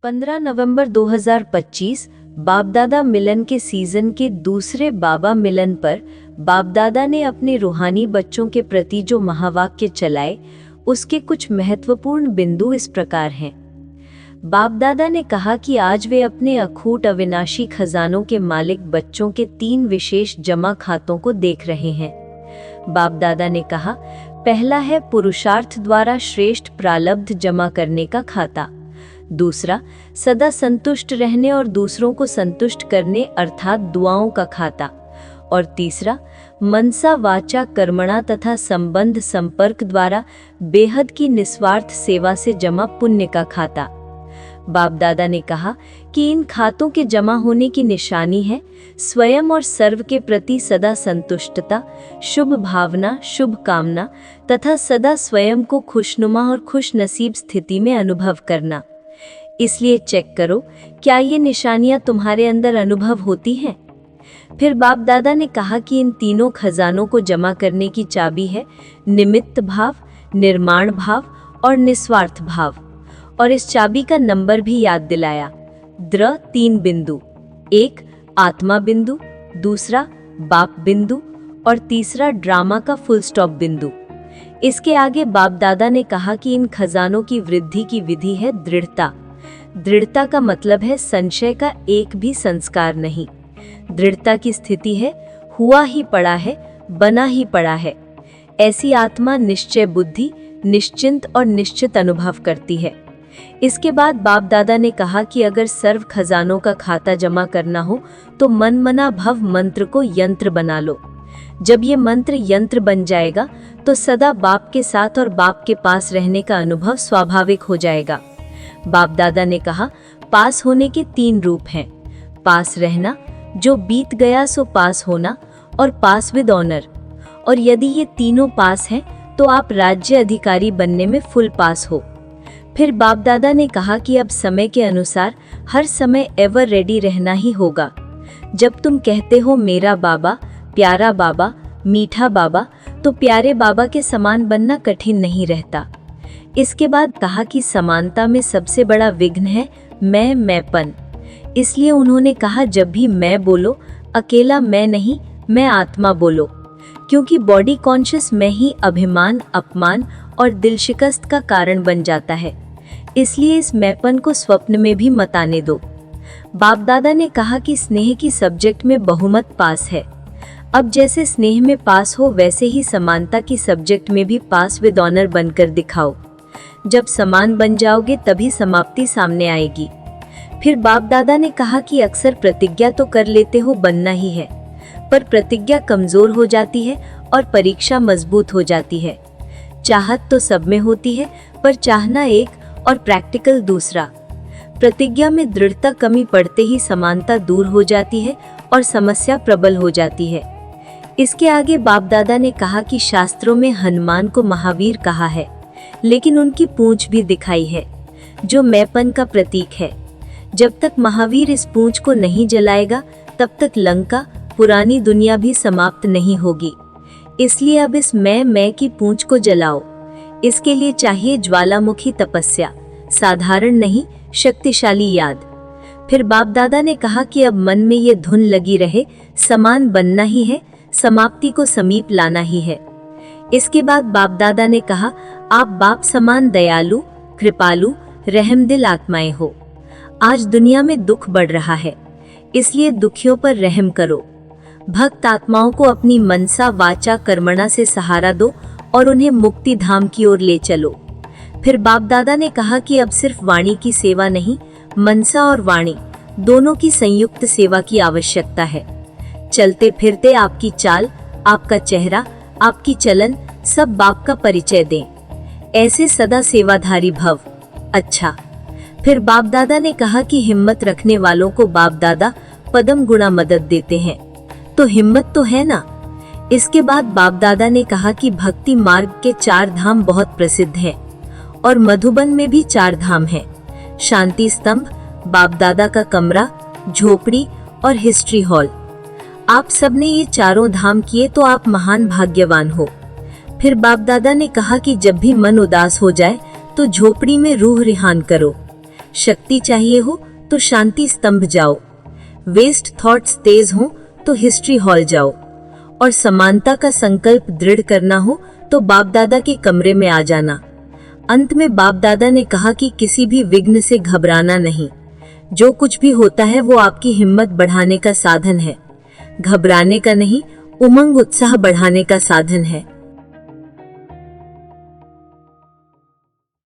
15 नवंबर 2025 बाप दादा मिलन के सीजन के दूसरे बाबा मिलन पर बाप दादा ने अपने रूहानी बच्चों के प्रति जो महावाक्य चलाए उसके कुछ महत्वपूर्ण बिंदु इस प्रकार हैं। बाप दादा ने कहा कि आज वे अपने अखूट अविनाशी खजानों के मालिक बच्चों के 3 विशेष जमा खातों को देख रहे हैं। बाप दादा ने कहा, पहला है पुरुषार्थ द्वारा श्रेष्ठ प्रारब्ध जमा करने का खाता, दूसरा सदा संतुष्ट रहने और दूसरों को संतुष्ट करने अर्थात दुआओं का खाता, और तीसरा मनसा वाचा कर्मणा तथा संबंध संपर्क द्वारा बेहद की निस्वार्थ सेवा से जमा पुण्य का खाता। बाप दादा ने कहा कि इन खातों के जमा होने की निशानी है स्वयं और सर्व के प्रति सदा संतुष्टता, शुभ भावना, शुभ कामना तथा सदा स्वयं को खुशनुमा और खुश नसीब स्थिति में अनुभव करना। इसलिए चेक करो क्या ये निशानियां तुम्हारे अंदर अनुभव होती हैं। फिर बाप दादा ने कहा कि इन तीनों खजानों को जमा करने की चाबी है निमित्त भाव, निर्माण भाव और निस्वार्थ भाव, और इस चाबी का नंबर भी याद दिलाया। 3 बिंदु, 1 आत्मा बिंदु, दूसरा बाप बिंदु और तीसरा ड्रामा का फुल स्टॉप बिंदु। इसके आगे बाप दादा ने कहा कि इन खजानों की वृद्धि की विधि है दृढ़ता। दृढ़ता का मतलब है संशय का एक भी संस्कार नहीं। दृढ़ता की स्थिति है हुआ ही पड़ा है, बना ही पड़ा है। ऐसी आत्मा निश्चय बुद्धि, निश्चिंत और निश्चित अनुभव करती है। इसके बाद बाप दादा ने कहा कि अगर सर्व खजानों का खाता जमा करना हो तो मन मना भव मंत्र को यंत्र बना लो। जब ये मंत्र यंत्र बन जाएगा तो सदा बाप के साथ और बाप के पास रहने का अनुभव स्वाभाविक हो जाएगा। बाप दादा ने कहा, पास होने के 3 रूप हैं, पास रहना, जो बीत गया सो पास होना, और पास विद ऑनर। और यदि ये तीनों पास हैं तो आप राज्य अधिकारी बनने में फुल पास हो। फिर बाप दादा ने कहा कि अब समय के अनुसार हर समय एवर रेडी रहना ही होगा। जब तुम कहते हो मेरा बाबा, प्यारा बाबा, मीठा बाबा, तो प्यारे बाबा के समान बनना कठिन नहीं रहता। इसके बाद कहा कि समानता में सबसे बड़ा विघ्न है मैंपन। इसलिए उन्होंने कहा जब भी मैं बोलो अकेला मैं नहीं, मैं आत्मा बोलो, क्योंकि बॉडी कॉन्शियस मैं ही अभिमान, अपमान और दिल शिकस्त का कारण बन जाता है। इसलिए इस मैंपन को स्वप्न में भी मत आने दो। बाप दादा ने कहा कि स्नेह की सब्जेक्ट में बहुमत पास है। अब जैसे स्नेह में पास हो वैसे ही समानता की सब्जेक्ट में भी पास विद ऑनर बनकर दिखाओ। जब समान बन जाओगे तभी समाप्ति सामने आएगी। फिर बाप दादा ने कहा कि अक्सर प्रतिज्ञा तो कर लेते हो बनना ही है, पर प्रतिज्ञा कमजोर हो जाती है और परीक्षा मजबूत हो जाती है। चाहत तो सब में होती है पर चाहना एक और प्रैक्टिकल दूसरा। प्रतिज्ञा में दृढ़ता कमी पड़ते ही समानता दूर हो जाती है और समस्या प्रबल हो जाती है। इसके आगे बाप दादा ने कहा कि शास्त्रों में हनुमान को महावीर कहा है, लेकिन उनकी पूंछ भी दिखाई है जो मैंपन का प्रतीक है। जब तक महावीर इस पूंछ को नहीं जलाएगा तब तक लंका, पुरानी दुनिया भी समाप्त नहीं होगी। इसलिए अब इस मैं की पूंछ को जलाओ। इसके लिए चाहिए ज्वालामुखी तपस्या, साधारण नहीं शक्तिशाली याद। फिर बाप दादा ने कहा कि अब मन में ये धुन लगी रहे, समान बनना ही है, समाप्ति को समीप लाना ही है। इसके बाद बाप दादा ने कहा, आप बाप समान दयालु, कृपालु, रहमदिल आत्माएं हो। आज दुनिया में दुख बढ़ रहा है, इसलिए दुखियों पर रहम करो। भक्त आत्माओं को अपनी मनसा वाचा कर्मणा से सहारा दो और उन्हें मुक्ति धाम की ओर ले चलो। फिर बाप दादा ने कहा कि अब सिर्फ वाणी की सेवा नहीं, मनसा और वाणी दोनों की संयुक्त सेवा की आवश्यकता है। चलते फिरते आपकी चाल, आपका चेहरा, आपकी चलन सब बाप का परिचय दें। ऐसे सदा सेवाधारी भव। अच्छा, फिर बाप दादा ने कहा कि हिम्मत रखने वालों को बाप दादा पदम गुणा मदद देते हैं, तो हिम्मत तो है ना। इसके बाद बाप दादा ने कहा कि भक्ति मार्ग के 4 धाम बहुत प्रसिद्ध हैं और मधुबन में भी 4 धाम हैं, शांति स्तंभ, बाप दादा का कमरा, झोपड़ी और हिस्ट्री हॉल। आप सबने ये 4 धाम किए तो आप महान भाग्यवान हो। फिर बाप दादा ने कहा कि जब भी मन उदास हो जाए तो झोपड़ी में रूह रिहान करो। शक्ति चाहिए हो तो शांति स्तंभ जाओ, वेस्ट थॉट्स तेज हो तो हिस्ट्री हॉल जाओ, और समानता का संकल्प दृढ़ करना हो तो बाप दादा के कमरे में आ जाना। अंत में बाप दादा ने कहा कि किसी भी विघ्न से घबराना नहीं। जो कुछ भी होता है वो आपकी हिम्मत बढ़ाने का साधन है, घबराने का नहीं, उमंग उत्साह बढ़ाने का साधन है।